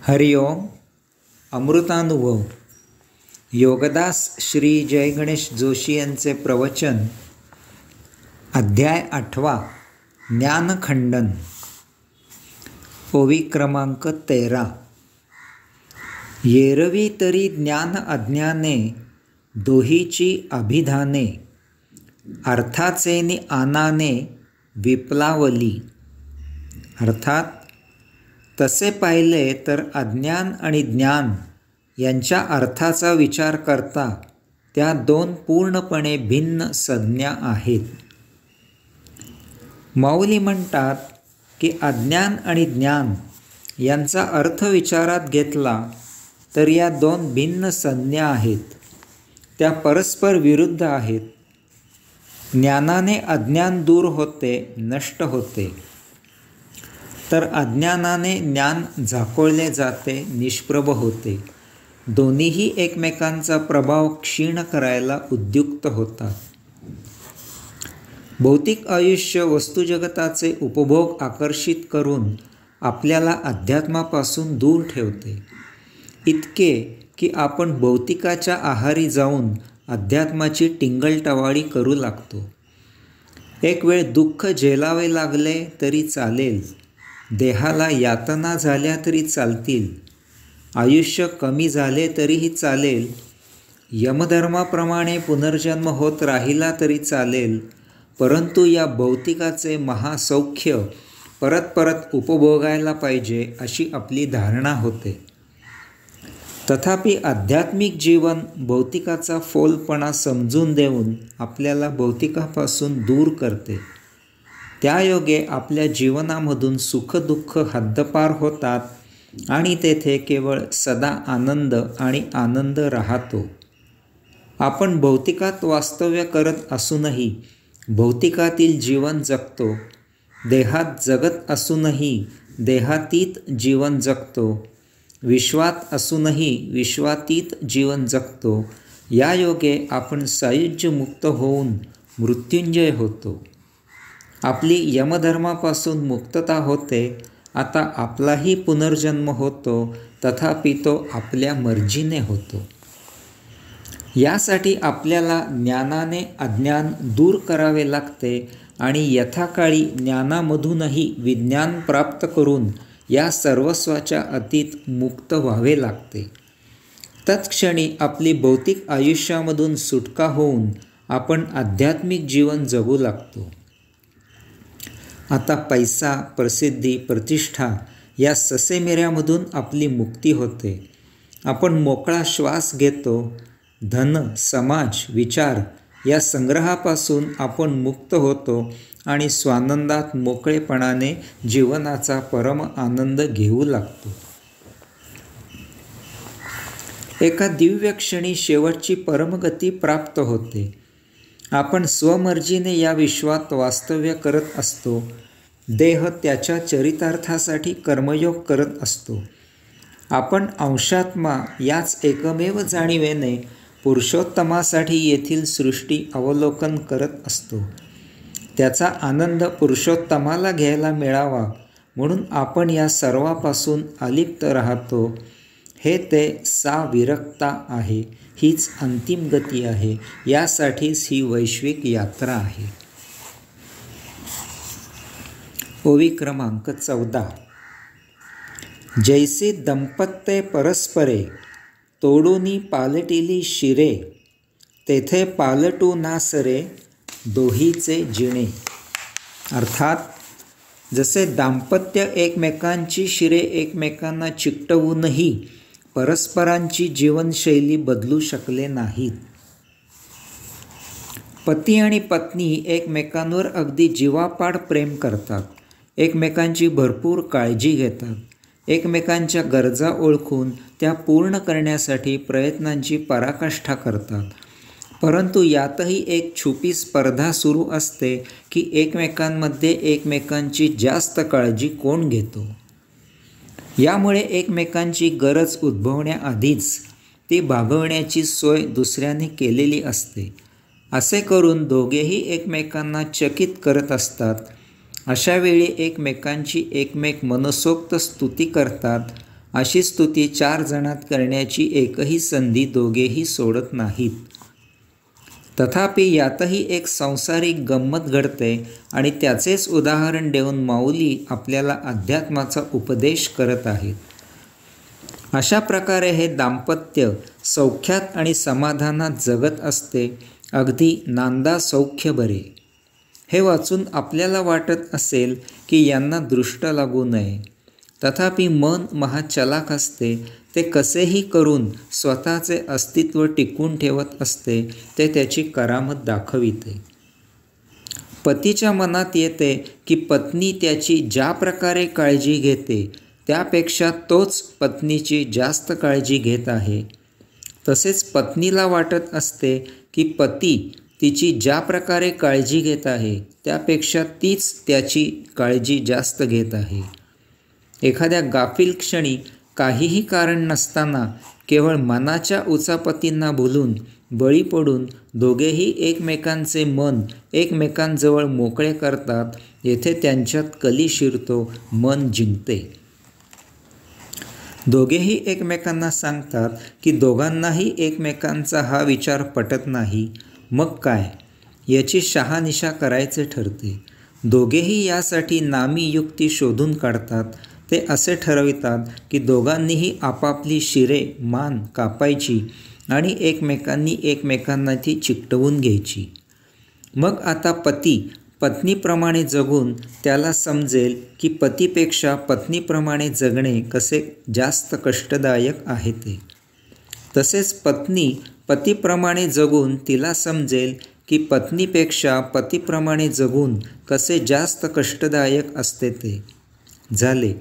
हरिओम. अमृतानुभव. योगदास श्री जय गणेश जोशी यांचे प्रवचन. अध्याय 8. ज्ञानखंडन. ओवी क्रमांक 13. येरवी तरी ज्ञान अज्ञाने, दोहीची अभिधाने, अर्थाचे नि आनाने विप्लावली. अर्थात तसे पाहिले तर अज्ञान आणि ज्ञान यांच्या अर्थाचा विचार करता त्या दोन पूर्णपणे भिन्न संज्ञा आहेत. माऊली म्हणतात की अज्ञान आणि ज्ञान यांचा अर्थ विचारात घेतला तर या दोन भिन्न संज्ञा आहेत, त्या परस्पर विरुद्ध आहेत. ज्ञानाने अज्ञान दूर होते, नष्ट होते, तर अज्ञानाने ज्ञान झाकोळले जाते, निष्प्रभ होते. दोन्हीही एकमेकांचा प्रभाव क्षीण करायला उद्युक्त होतात. भौतिक आयुष्य वस्तुजगताचे उपभोग आकर्षित करून आपल्याला अध्यात्मापासून दूर ठेवते, इतके की आपण भौतिकाच्या आहारी जाऊन अध्यात्माची टिंगलटवाळी करू लागतो. एक वेळ दुःख झेलावे लागले तरी चालेल, देहाला यातना झाल्या तरी चालतील, आयुष्य कमी झाले तरीही चालेल, यमधर्माप्रमाणे पुनर्जन्म होत राहिला तरी चालेल, परंतु या भौतिकाचे महासौख्य परत परत उपभोगायला पाहिजे अशी आपली धारणा होते. तथापि आध्यात्मिक जीवन भौतिकाचा फोलपणा समजून देऊन आपल्याला भौतिकापासून दूर करते. त्यायोगे आपल्या जीवनामधून सुखदुःख हद्दपार होतात आणि तेथे केवळ सदा आनंद आणि आनंद राहतो. आपण भौतिकात वास्तव्य करत असूनही भौतिकातील जीवन जगतो, देहात जगत असूनही देहातीत जीवन जगतो, विश्वात असूनही विश्वातीत जीवन जगतो. यायोगे आपण सायुज्यमुक्त होऊन मृत्युंजय होतो. आपली यमधर्मापासून मुक्तता होते. आता आपलाही पुनर्जन्म होतो, तथापि तो आपल्या मर्जीने होतो. यासाठी आपल्याला ज्ञानाने अज्ञान दूर करावे लागते आणि यथाकाळी ज्ञानामधूनही विज्ञान प्राप्त करून या सर्वस्वाच्या अतीत मुक्त व्हावे लागते. तत्क्षणी आपली भौतिक आयुष्यामधून सुटका होऊन आपण आध्यात्मिक जीवन जगू लागतो. आता पैसा, प्रसिद्धी, प्रतिष्ठा या ससेमिऱ्यामधून आपली मुक्ती होते. आपण मोकळा श्वास घेतो. धन, समाज, विचार या संग्रहापासून आपण मुक्त होतो आणि स्वानंदात मोकळेपणाने जीवनाचा परम आनंद घेऊ लागतो. एका दिव्य क्षणी शेवटची परमगती प्राप्त होते. आपण स्वमर्जीने या विश्वात वास्तव्य करत असतो. देह त्याच्या चरितार्थासाठी कर्मयोग करत असतो. आपण अंशात्मा याच एकमेव जाणीवेने पुरुषोत्तमासाठी येथील सृष्टी अवलोकन करत असतो. त्याचा आनंद पुरुषोत्तमाला घ्यायला मिळावा म्हणून आपण या सर्वापासून अलिप्त राहतो. हे ते साविरक्ता आहे. हीच अंतिम गती आहे. यासाठीच ही वैश्विक यात्रा आहे. ओवी क्रमांक 14. जैसे दंपत्ये परस्परे, तोडूनी पालटिली शिरे, तेथे पालटू नासरे, दोहीचे जिणे. अर्थात जसे दाम्पत्य एकमेकांची शिरे एकमेकांना चिकटवूनही परस्परांची जीवनशैली बदलू शकले नाहीत. पती आणि पत्नी एकमेकांवर अगदी जीवापाड प्रेम करतात, एकमेकांची भरपूर काळजी घेतात, एकमेकांच्या गरजा ओळखून त्या पूर्ण करण्यासाठी प्रयत्नांची पराकाष्ठा करतात. परंतु यातही एक छुपी स्पर्धा सुरू असते की एकमेकांमध्ये एकमेकांची जास्त काळजी कोण घेतो. यामुळे एकमेकांची गरज उद्भवण्याआधीच ती भागवण्याची सोय दुसऱ्याने केलेली असते. असे करून दोघेही एकमेकांना चकित करत असतात. अशावेळी एकमेकांची एकमेक मनसोक्त स्तुती करतात अशी स्तुती 4 जणात करण्याची एकही संधी दोघेही सोडत नाहीत. तथापि यातही एक सांसारिक गंमत घडते आणि त्याचेच उदाहरण देऊन माऊली आपल्याला अध्यात्माचा उपदेश करत आहेत. अशा प्रकारे हे दाम्पत्य सौख्यात आणि समाधानात जगत असते, अगदी नांदा सौख्य बरे. हे वाचून आपल्याला वाटत असेल की यांना दृष्ट लागू नये. तथापि मन महाचलाख असते. ते कसेही करून स्वतःचे अस्तित्व टिकवून ठेवत असते. ते त्याची करामत दाखविते. पतीच्या मनात येते की पत्नी त्याची ज्या प्रकारे काळजी घेते त्यापेक्षा तोच पत्नीची जास्त काळजी घेत आहे. तसेच पत्नीला वाटत असते की पती तिची ज्या प्रकारे काळजी घेत आहे त्यापेक्षा तीच त्याची काळजी जास्त घेत आहे. एखाद्या गाफील क्षणी काहीही कारण नसताना केवळ मनाच्या उचापतींना भुलून बळी पडून दोघेही एकमेकांचे मन एकमेकांजवळ मोकळे करतात. येथे त्यांच्यात कली शिरतो, मन जिंकते. दोघेही एकमेकांना सांगतात की दोघांनाही एकमेकांचा हा विचार पटत नाही. मग काय, याची शहानिशा करायचे ठरते. दोघेही यासाठी नामी युक्ती शोधून काढतात. ते असे ठरवितात की दोघांनीही आपापली शिरे मान कापायची आणि एकमेकांनी एकमेकांना ती चिकटवून घ्यायची. मग आता पती पत्नीप्रमाणे जगून त्याला समजेल की पतीपेक्षा पत्नीप्रमाणे जगणे कसे जास्त कष्टदायक आहे ते. तसेच पत्नी पतीप्रमाणे जगून तिला समजेल की पत्नीपेक्षा पतीप्रमाणे जगून कसे जास्त कष्टदायक असते ते. झाले,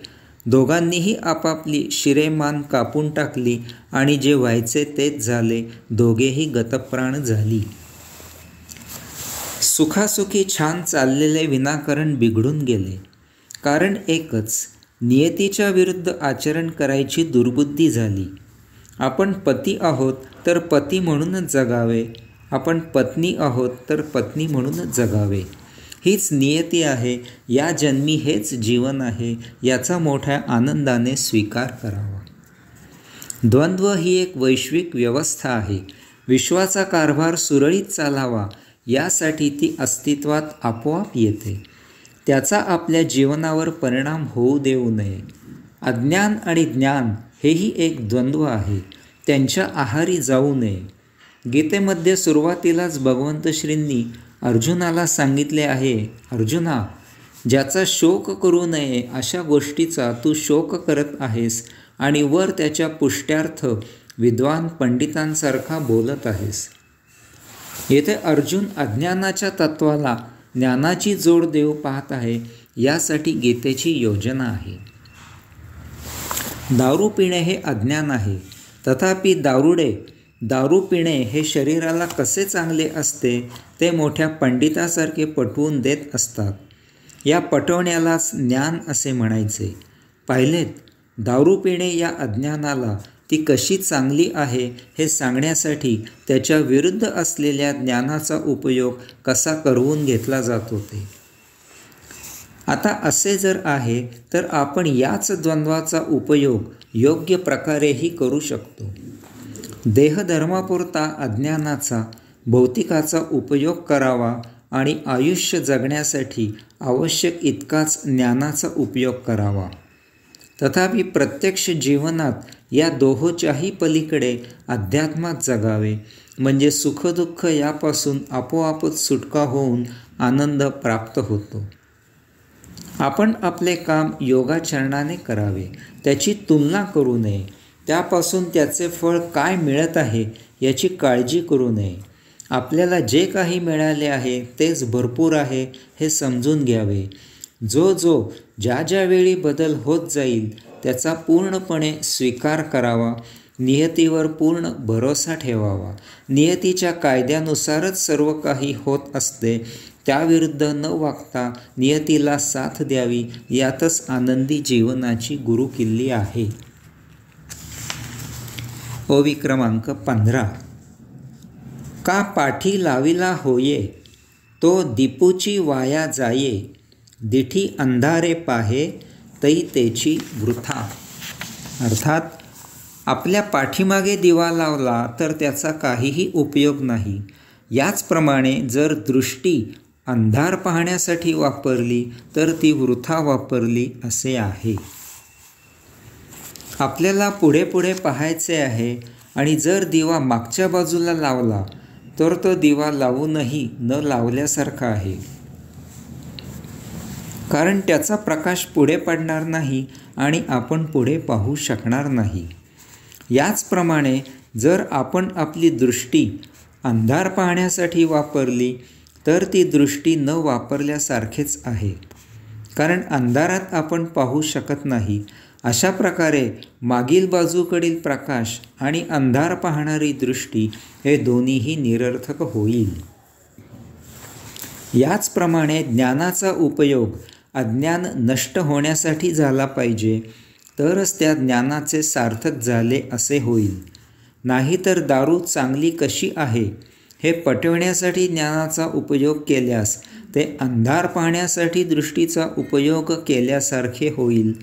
दोघांनीही आपापली शिरेमान कापून टाकली आणि जे व्हायचे तेच झाले. दोघेही गतप्राण झाली. सुखासुखी छान चाललेले विनाकारण बिघडून गेले. कारण एकच, नियतीच्या विरुद्ध आचरण करायची दुर्बुद्धी झाली. आपण पती आहोत तर पती म्हणूनच जगावे, आपण पत्नी आहोत तर पत्नी म्हणूनच जगावे. हीच नियती आहे. या जन्मी हेच जीवन आहे. याचा मोठ्या आनंदाने स्वीकार करावा. द्वंद्व ही एक वैश्विक व्यवस्था आहे. विश्वाचा कारभार सुरळीत चालावा यासाठी ती अस्तित्वात आपोआप येते. त्याचा आपल्या जीवनावर परिणाम होऊ देऊ नये. अज्ञान आणि ज्ञान हेही एक द्वंद्व आहे. त्यांच्या आहारी जाऊ नये. गीतेमध्ये सुरुवातीलाच भगवंत श्रींनी अर्जुनाला सांगितले आहे, अर्जुना, ज्याचा शोक करू नये अशा गोष्टीचा तू शोक करत आहेस आणि वर त्याच्या पुष्ट्यार्थ विद्वान पंडितांसारखा बोलत आहेस. येथे अर्जुन अज्ञानाच्या तत्वाला ज्ञानाची जोड देऊ पाहत आहे. यासाठी गीतेची योजना आहे. दारू पिणे हे अज्ञान आहे. तथापि दारू पिणे हे शरीराला कसे चांगले असते ते मोठ्या पंडितासारखे पटवून देत असतात. या पटवण्यालाच ज्ञान असे म्हणायचे. पाहिलेत, दारू पिणे या अज्ञानाला ती कशी चांगली आहे हे सांगण्यासाठी त्याच्या विरुद्ध असलेल्या ज्ञानाचा उपयोग कसा करवून घेतला जातो ते. आता असे जर आहे तर आपण याच द्वंद्वाचा उपयोग योग्य प्रकारेही करू शकतो. देहधर्मापुरता अज्ञानाचा भौतिकाचा उपयोग करावा आणि आयुष्य जगण्यासाठी आवश्यक इतकाच ज्ञानाचा उपयोग करावा. तथापि प्रत्यक्ष जीवनात या दोहोच्याही पलीकडे अध्यात्मात जगावे. म्हणजे सुखदुःख यापासून आपोआपच सुटका होऊन आनंद प्राप्त होतो. आपण आपले काम योगाचरणाने करावे. त्याची तुलना करू नये. त्यापासून त्याचे फळ काय मिळत आहे याची काळजी करू नये. आपल्याला जे काही मिळाले आहे तेच भरपूर आहे हे समजून घ्यावे. जो ज्या वेळी बदल होत जाईल त्याचा पूर्णपणे स्वीकार करावा. नियतीवर पूर्ण भरोसा ठेवावा. नियतीच्या कायद्यानुसारच सर्व काही होत असते. त्याविरुद्ध न वागता नियतीला साथ द्यावी. यातच आनंदी जीवनाची गुरुकिल्ली आहे. ओवी क्रमांक 15. का पाठी लाविला होये तो दीपूची वाया जाये. दिठी अंधारे पाहे तै तेची वृथा. अर्थात आपल्या पाठीमागे दिवा लावला तर त्याचा काहीही उपयोग नाही. याचप्रमाणे जर दृष्टी अंधार पाहण्यासाठी वापरली तर ती वृथा वापरली असे आहे. आपल्याला पुढे पुढे पाहायचे आहे आणि जर दिवा मागच्या बाजूला लावला तर तो दिवा लावूनही न लावल्यासारखा आहे, कारण त्याचा प्रकाश पुढे पडणार नाही आणि आपण पुढे पाहू शकणार नाही. याचप्रमाणे जर आपण आपली दृष्टी अंधार पाहण्यासाठी वापरली तर ती दृष्टी न वापरल्यासारखेच आहे, कारण अंधारात आपण पाहू शकत नाही. अशा प्रकारे मागील बाजूकडील प्रकाश आणि अंधार पाहणारी दृष्टी हे दोन्हीही निरर्थक होईल. याचप्रमाणे ज्ञानाचा उपयोग अज्ञान नष्ट होण्यासाठी झाला पाहिजे, तरच त्या ज्ञानाचे सार्थक झाले असे होईल. नाहीतर दारू चांगली कशी आहे हे पटवण्यासाठी ज्ञानाचा उपयोग केल्यास ते अंधार पाहण्यासाठी दृष्टीचा उपयोग केल्यासारखे होईल.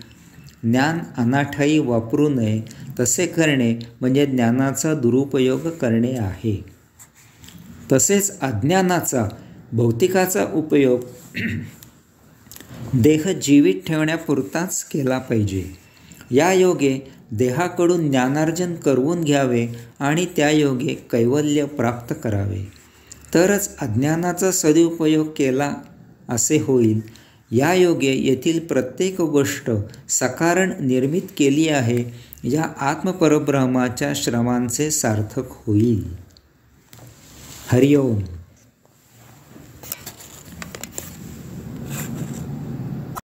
ज्ञान अनाठायी वापरू नये. तसे करणे म्हणजे ज्ञानाचा दुरुपयोग करणे आहे. तसेच अज्ञानाचा, भौतिकाचा उपयोग देह जीवित ठेवण्यापुरताच केला पाहिजे. या योगे देहाकडून ज्ञानार्जन करवून घ्यावे आणि त्या योगे कैवल्य प्राप्त करावे, तरच अज्ञानाचा सदुपयोग केला असे होईल. या योगे येथील प्रत्येक गोष्ट सकारण निर्मित केली आहे या आत्मपरब्रह्माच्या श्रमांचे सार्थक होईल. हरिओम.